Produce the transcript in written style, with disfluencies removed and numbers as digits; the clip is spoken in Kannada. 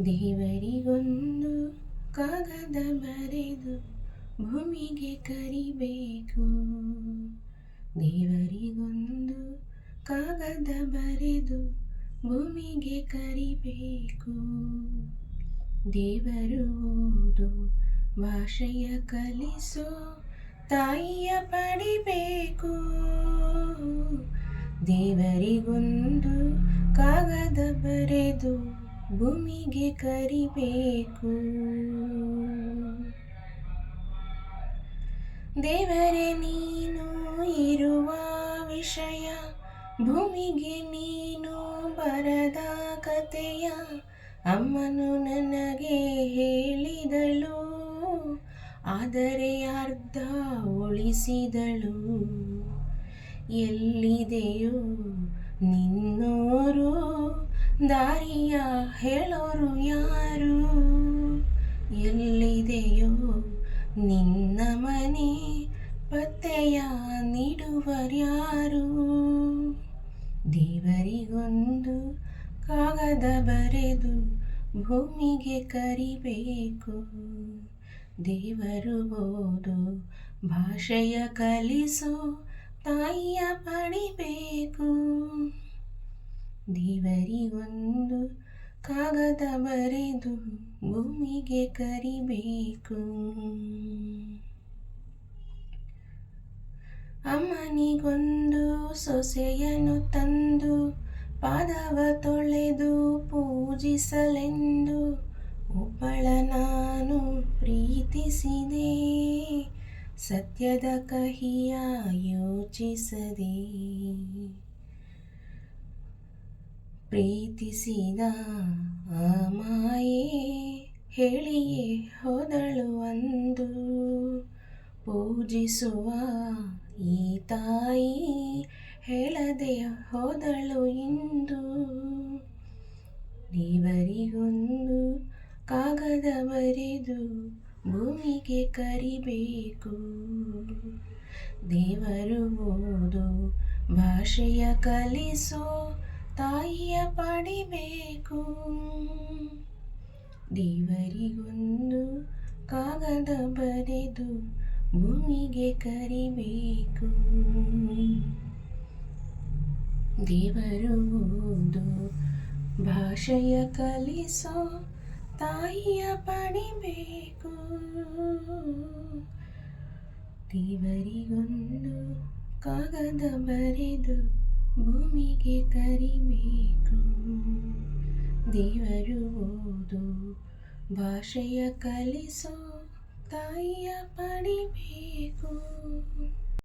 ದೇವರಿಗೊಂದು ಕಾಗದ ಬರೆದು ಭೂಮಿಗೆ ಕರಿಬೇಕು. ದೇವರಿಗೊಂದು ಕಾಗದ ಬರೆದು ಭೂಮಿಗೆ ಕರಿಬೇಕು. ದೇವರು ಓದು ಭಾಷೆಯ ಕಲಿಸೋ ತಾಯಿಯ ಪಡಿಬೇಕು. ದೇವರಿಗೊಂದು ಕಾಗದ ಬರೆದು ಭೂಮಿಗೆ ಕರಿಬೇಕು. ದೇವರೇ ನೀನು ಇರುವ ವಿಷಯ ಭೂಮಿಗೆ ನೀನು ಬರದ ಕಥೆಯ ಅಮ್ಮನು ನನಗೆ ಹೇಳಿದಳು, ಆದರೆ ಅರ್ಧ ಉಳಿಸಿದಳು. ಎಲ್ಲಿದೆಯೋ ನಿನ್ನೋರು, ದಾರಿಯ ಹೇಳೋರು ಯಾರು? ಎಲ್ಲಿದೆಯೋ ನಿನ್ನ ಮನೆ, ಪತ್ತೆಯ ನೀಡುವರ್ಯಾರು? ದೇವರಿಗೊಂದು ಕಾಗದ ಬರೆದು ಭೂಮಿಗೆ ಕರಿಬೇಕು. ದೇವರು ಓದು ಭಾಷೆಯ ಕಲಿಸೋ ತಾಯಿಯ ಪಡಿಬೇಕು. ದೇವರಿಗೊಂದು ಕಾಗದ ಬರೆದು ಭೂಮಿಗೆ ಕರಿಬೇಕು. ಅಮ್ಮನಿಗೊಂದು ಸೊಸೆಯನ್ನು ತಂದು ಪಾದವ ತೊಳೆದು ಪೂಜಿಸಲೆಂದು ಒಬ್ಬಳ ನಾನು ಪ್ರೀತಿಸಿದೆ. ಸತ್ಯದ ಕಹಿಯ ಯೋಚಿಸದೆ ಪ್ರೀತಿಸಿದ ಆ ಮಾಯೆ ಹೇಳಿಯೇ ಹೋದಳು ಅಂದು. ಪೂಜಿಸುವ ಈ ತಾಯಿ ಹೇಳದೆ ಹೋದಳು ಇಂದು. ದೇವರಿಗೊಂದು ಕಾಗದ ಬರೆದು ಭೂಮಿಗೆ ಕರಿಬೇಕು. ದೇವರು ಓದು ಭಾಷೆಯ ಕಲಿಸೋ ತಾಯಿಯ ಪಡಿಬೇಕು. ದೇವರಿಗೊಂದು ಕಾಗದ ಬರೆದು ಭೂಮಿಗೆ ಕರಿಬೇಕು. ದೇವರು ಓದು ಭಾಷೆಯ ಕಲಿಸೋ ತಾಯಿಯ ಪಡಿಬೇಕು. ದೇವರಿಗೊಂದು ಕಾಗದ ಬರೆದು ಭೂಮಿಗೆ ಕರಿಬೇಕು. ದೇವರು ಓದು ಭಾಷೆಯ ಕಲಿಸೋ ತಾಯಿಯ ಪಡಿಬೇಕು.